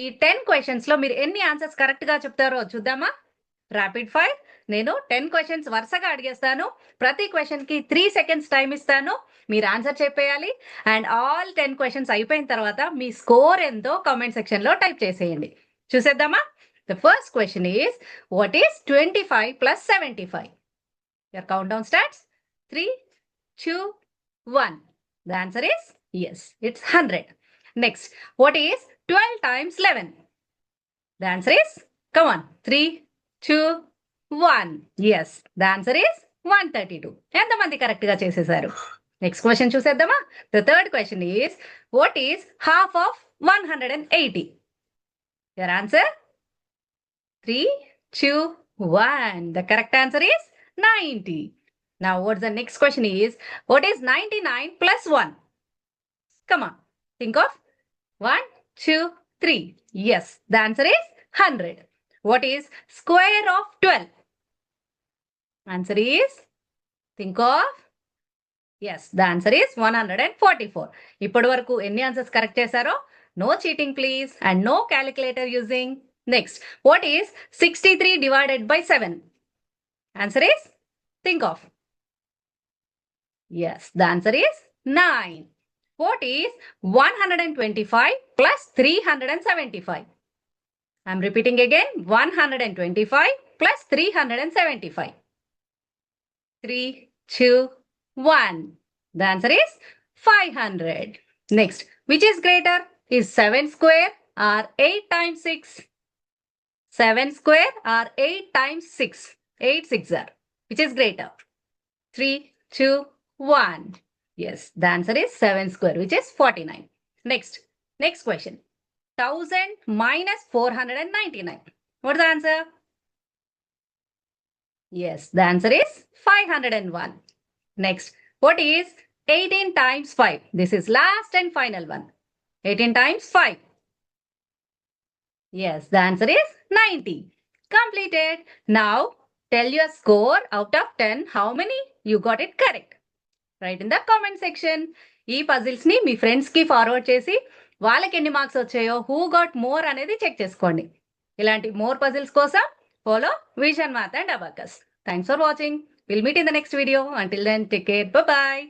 ఈ 10 క్వశ్చన్స్ లో మీరు ఎన్ని ఆన్సర్స్ కరెక్ట్ గా చెప్తారో చూద్దామా? Rapid fire. నేను 10 క్వశ్చన్స్ వరుసగా అడిగేస్తాను. ప్రతి క్వశ్చన్ కి 3 సెకండ్స్ టైం ఇస్తాను. మీరు ఆన్సర్ చెప్పేయాలి. అండ్ ఆల్ 10 క్వశ్చన్స్ అయిపోయిన తర్వాత మీ స్కోర్ ఎంతో కామెంట్ సెక్షన్ లో టైప్ చేసేయండి. చూసేద్దామా? The first question is, what is 25 plus 75? Your count down starts. 3, 2, 1. The answer is yes, it's 100. Next, what is 12 times 11? The answer is, come on, 3, 2, 1. Yes, the answer is 132. ఎంతమంది correct గా చేసేసారు? Next question చూసేద్దామా? The third question is, what is half of 180? Your answer, 3, 2, 1. The correct answer is 90. Now, what's the next question is, what is 99 plus 1? Come on, think of 1, 2, 3. Yes, the answer is 100. What is square of 12? Answer is, think of, yes, the answer is 144. ఇప్పటి వరకు ఎన్ని answers correct చేశారో? No cheating please, and no calculator using. Next, what is 63 divided by 7? Answer is, think of. Yes, the answer is 9. What is 125 plus 375? I'm repeating again, 125 plus 375. 3, 2, 1. The answer is 500. Next, which is greater? Is 7 square or 8 times 6? 7 square or 8 times 6? 8 6 are. Which is greater? 3, 2, 1. Yes, the answer is 7 square, which is 49. Next question. 1000 minus 499. What's the answer? Yes, the answer is 501. Next, what is 18 times 5? This is last and final one. 18 times 5. Yes, the answer is 90. Completed. Now, tell your score out of 10. How many you got it correct? Right in the comment section. ఈ puzzles ని మీ friends కి forward చేసి వాళ్ళకి ఎన్ని marks వచ్చాయో, who got more అనేది check చేసుకోండి. ఇలాంటి మోర్ పజిల్స్ కోసం follow vision math and abacus. Thanks for watching. Will meet in the next video. Until then, take care. Bye bye.